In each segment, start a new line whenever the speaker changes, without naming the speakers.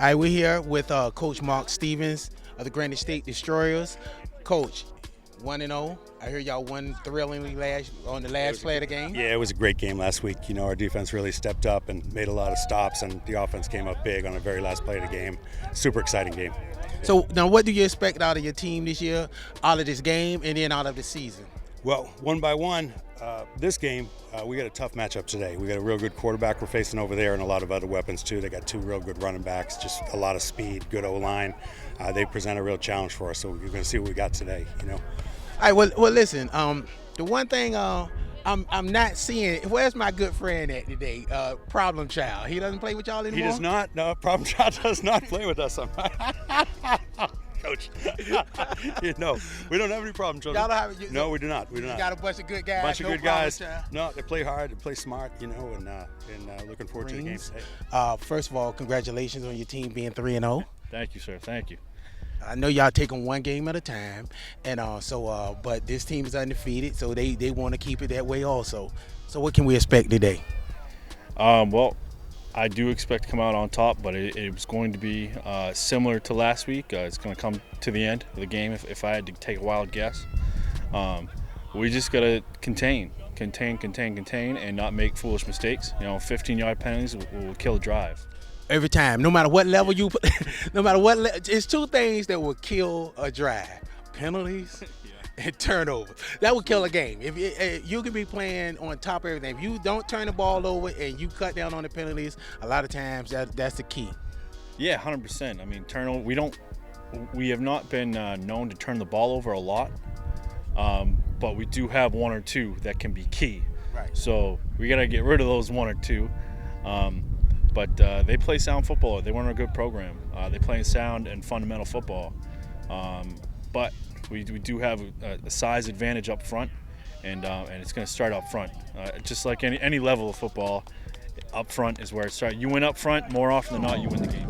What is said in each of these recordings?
right, we're here with Coach Mark Stevens of the Granite State Destroyers. Coach, 1-0. I hear y'all won thrillingly on the last play of the game.
Yeah, it was a great game last week. You know, our defense really stepped up and made a lot of stops, and the offense came up big on the very last play of the game. Super exciting game.
So now what do you expect out of your team this year, out of this game, and then out of the season?
Well, one by one, this game, we got a tough matchup today. We got a real good quarterback we're facing over there and a lot of other weapons too. They got two real good running backs, just a lot of speed, good O-line. They present a real challenge for us, so you're going to see what we got today, you know.
All right, well listen, the one thing I'm not seeing, where's my good friend at today, Problem Child? He doesn't play with y'all anymore?
He does not. No, Problem Child does not play with us. Coach. You know, we don't have any problem children.
Y'all don't have it?
No, we do not.
You got a bunch of good guys.
Bunch of good guys. No, they play hard, they play smart, you know, and looking forward to the game today.
First of all, congratulations on your team being 3-0.
Thank you, sir. Thank you.
I know y'all taking one game at a time, and but this team is undefeated, so they want to keep it that way also. So what can we expect today?
Well, I do expect to come out on top, but it was going to be similar to last week. It's going to come to the end of the game if I had to take a wild guess. We just got to contain, and not make foolish mistakes. You know, 15-yard penalties will kill a drive.
Every time, no matter what level you put, it's two things that will kill a drive: penalties and turnovers. That will kill a game. If you can be playing on top of everything, if you don't turn the ball over and you cut down on the penalties, a lot of times that's the key.
Yeah, 100%. I mean, turnover. We have not been known to turn the ball over a lot, but we do have one or two that can be key.
Right.
So we got to get rid of those one or two. But they play sound football. They run a good program. They play sound and fundamental football. But we do have a size advantage up front, and it's going to start up front. Just like any level of football, up front is where it starts. You win up front, more often than not, you win the game.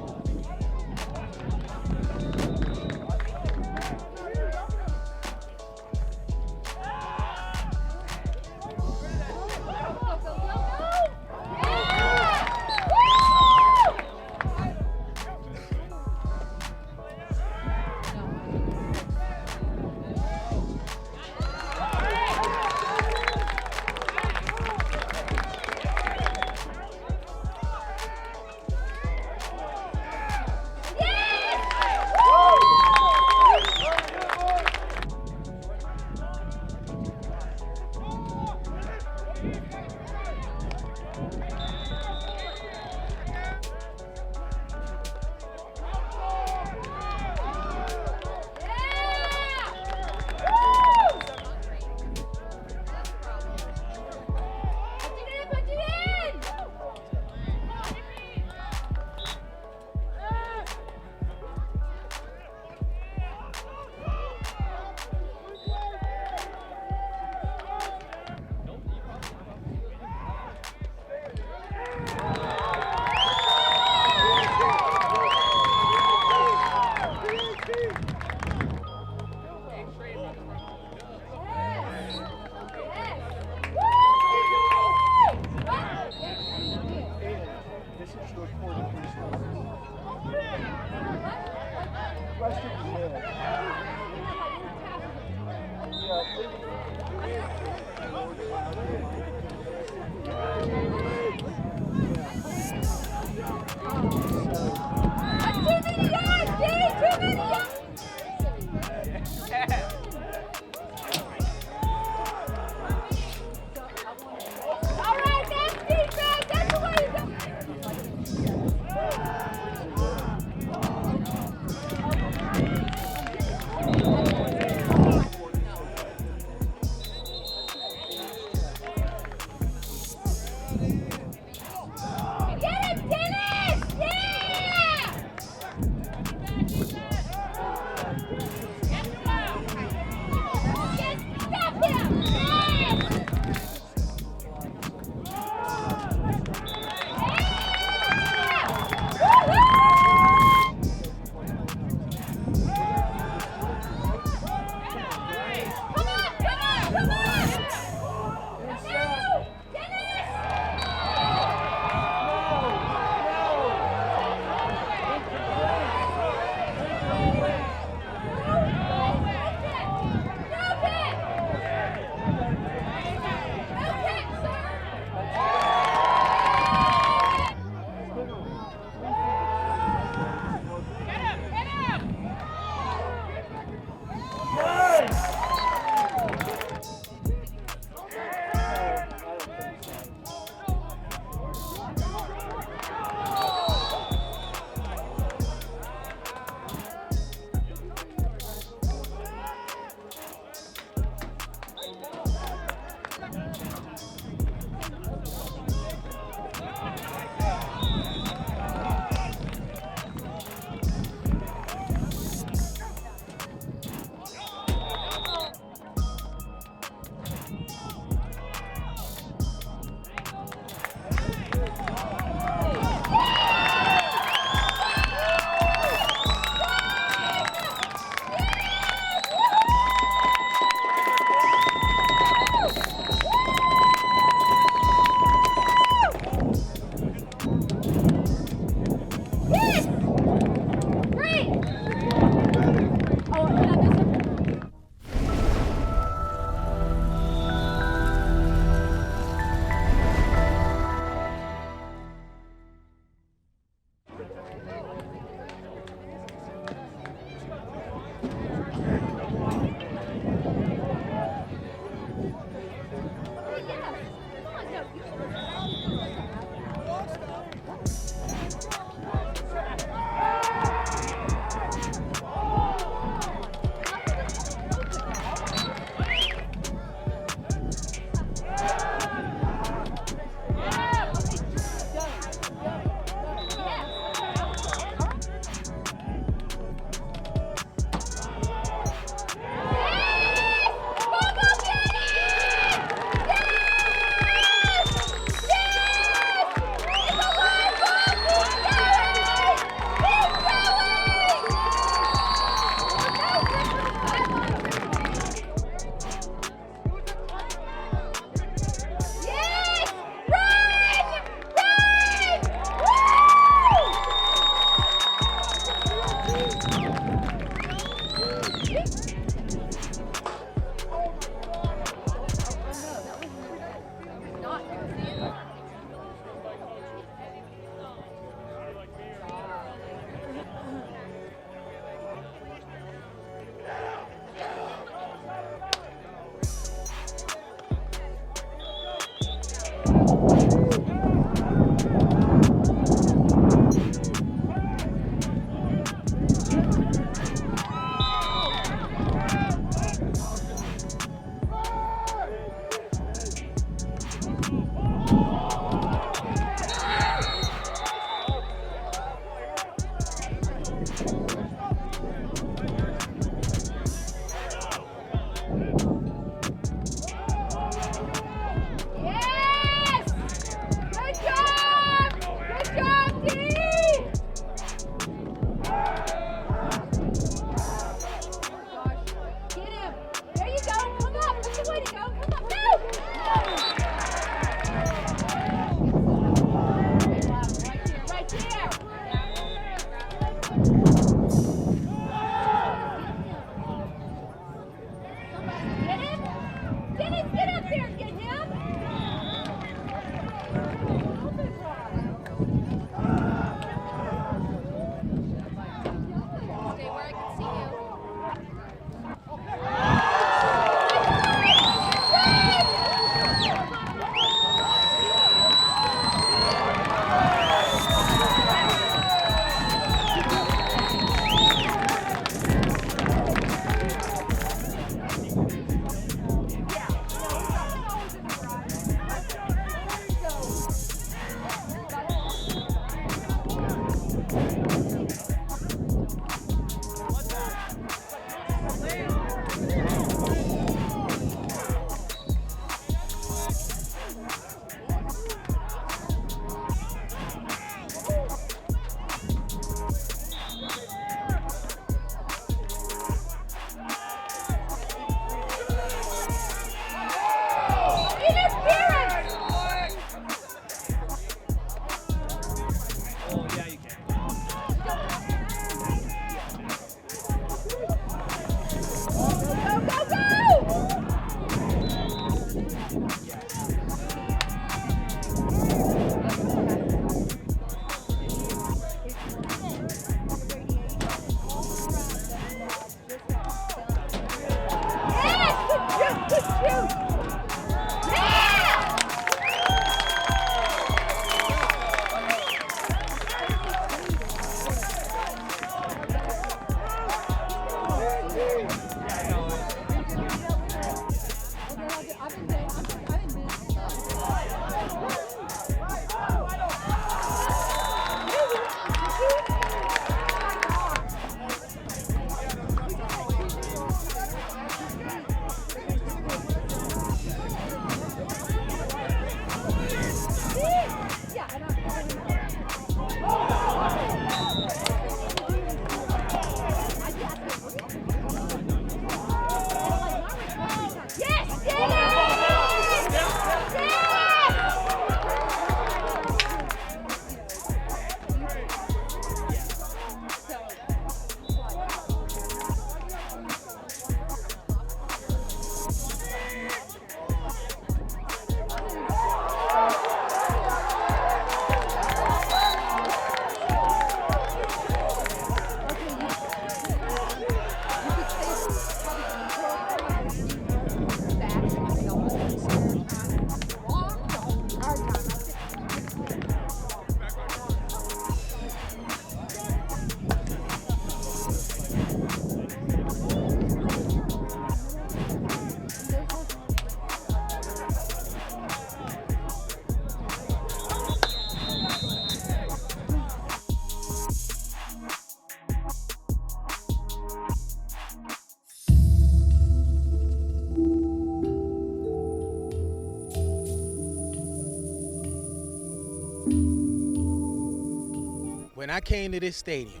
When I came to this stadium,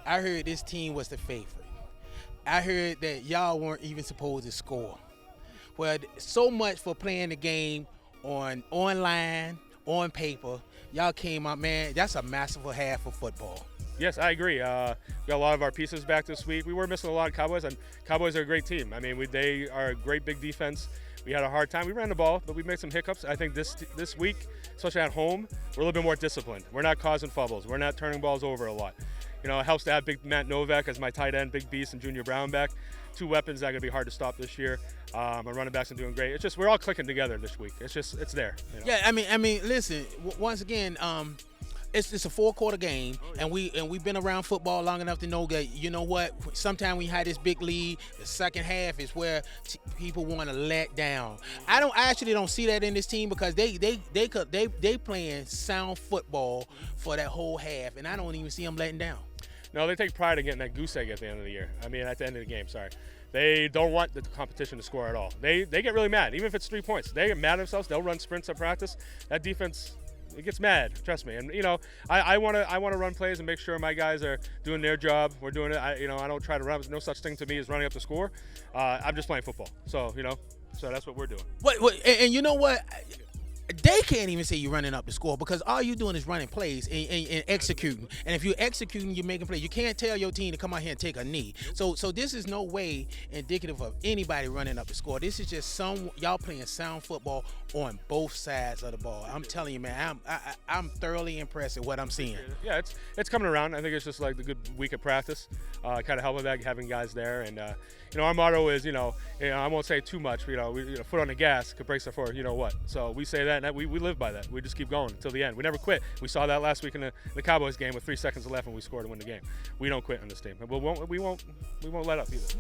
I heard this team was the favorite. I heard that y'all weren't even supposed to score. Well, so much for playing the game online, on paper. Y'all came out, man, that's a masterful half of football.
Yes, I agree. We got a lot of our pieces back this week. We were missing a lot of Cowboys, and Cowboys are a great team. I mean, they are a great big defense. We had a hard time. We ran the ball, but we made some hiccups. I think this week, especially at home, we're a little bit more disciplined. We're not causing fumbles. We're not turning balls over a lot. You know, it helps to have big Matt Novak as my tight end, big beast, and Junior Brown back. Two weapons that are going to be hard to stop this year. Our running backs are doing great. It's just we're all clicking together this week. It's there. You know?
Yeah, I mean, listen. Once again, it's a 4-quarter game, and we've been around football long enough to know that, you know what, sometimes when you have this big lead, the second half is where people want to let down. I actually don't see that in this team, because they playing sound football for that whole half, and I don't even see them letting down.
No, they take pride in getting that goose egg at the end of the year. I mean, at the end of the game, sorry. They don't want the competition to score at all. They get really mad, even if it's 3 points. They get mad at themselves. They'll run sprints at practice. That defense, it gets mad, trust me. And, you know, I want to run plays and make sure my guys are doing their job. We're doing it. I don't try to run. There's no such thing to me as running up the score. I'm just playing football. So, you know, that's what we're doing.
And you know what? They can't even say you're running up the score, because all you're doing is running plays and executing. And if you're executing, you're making plays. You can't tell your team to come out here and take a knee. So this is no way indicative of anybody running up the score. This is just y'all playing sound football on both sides of the ball. I'm telling you, man, I'm thoroughly impressed with what I'm seeing.
Yeah, it's coming around. I think it's just like the good week of practice. Kind of help with that, having guys there. And, you know, our motto is, I won't say too much, foot on the gas could break us for, you know what. So we say that, and we live by that. We just keep going until the end. We never quit. We saw that last week in the Cowboys game with 3 seconds left, and we scored to win the game. We don't quit on this team. We won't let up either.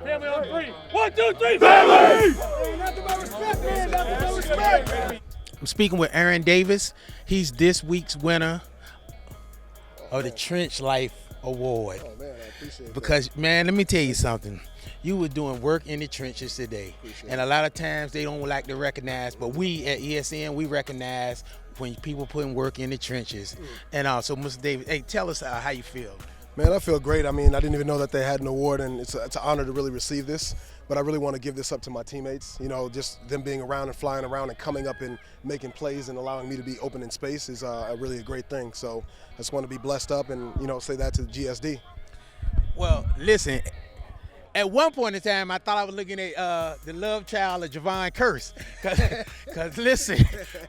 Family on three. 1, 2, 3, family!
Nothing but respect, man. Nothing but respect.
I'm speaking with Aaron Davis. He's this week's winner of the Trench Life Award.
Oh, man, I appreciate that.
Because, man, let me tell you something. You were doing work in the trenches today.
Appreciate
And a lot of times they don't like to recognize, but we at ESN, we recognize when people putting work in the trenches. And so, Mr. Davis, hey, tell us how you feel.
Man, I feel great. I mean, I didn't even know that they had an award, and it's an honor to really receive this. But I really want to give this up to my teammates. You know, just them being around and flying around and coming up and making plays and allowing me to be open in space is really a great thing. So I just want to be blessed up and, you know, say that to the GSD.
Well, listen, at one point in time, I thought I was looking at the love child of Javon Curse. Because, listen,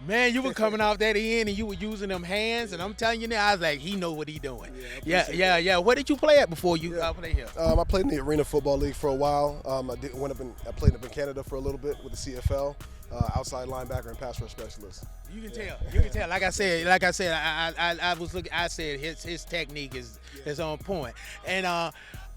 man, you were coming off that end and you were using them hands. And I'm telling you now, I was like, he know what he doing. Yeah. Where did you play at before you play here?
I played in the Arena Football League for a while. I played up in Canada for a little bit with the CFL, outside linebacker and pass rush specialist.
You can tell. Like I said, I was looking. I said his technique is on point. And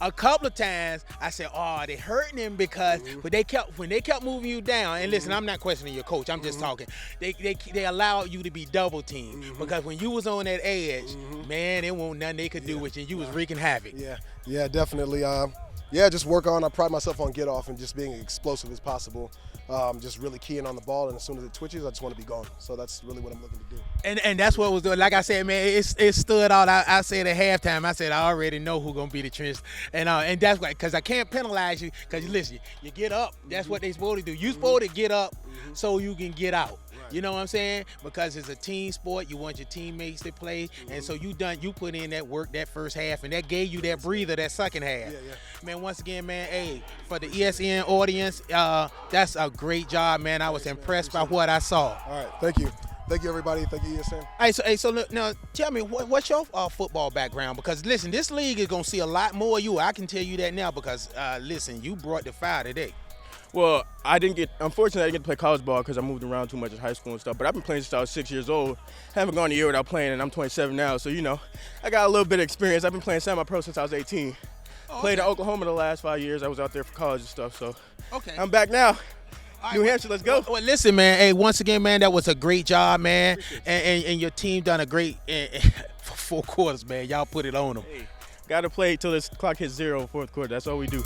a couple of times I said, "Oh, they hurting him because when they kept moving you down." And listen, I'm not questioning your coach. I'm just talking. They allowed you to be double teamed because when you was on that edge, man, it wasn't nothing they could do with you. You was wreaking havoc.
Yeah, definitely. Just work on. I pride myself on get off and just being as explosive as possible. Just really keying on the ball, and as soon as it twitches, I just want to be gone. So that's really what I'm looking to do.
And that's what was doing. Like I said, man, it stood out. I said at halftime, I said I already know who's gonna be the trench, and that's why, because I can't penalize you, because listen, you get up. That's what they supposed to do. You supposed to get up so you can get out. You know what I'm saying? Because it's a team sport. You want your teammates to play, and so you put in that work that first half, and that gave you that breather that second half. Man, once again, man, hey, for the ESN audience, that's a great job, man. I was impressed by what I saw.
All right, thank you. Thank you, everybody. Thank you, ESN.
So look, now tell me, what's your football background? Because listen, this league is gonna see a lot more of you. I can tell you that now because listen, you brought the fire today.
Well, unfortunately, I didn't get to play college ball because I moved around too much in high school and stuff. But I've been playing since I was 6 years old. Haven't gone a year without playing, and I'm 27 now. So, you know, I got a little bit of experience. I've been playing semi-pro since I was 18. Played in Oklahoma the last 5 years. I was out there for college and stuff. So, I'm back now. New Hampshire, let's go.
Well, listen, man. Hey, once again, man, that was a great job, man. And your team done a great for 4 quarters, man. Y'all put it on them.
Hey, got to play till this clock hits 0 fourth quarter. That's all we do.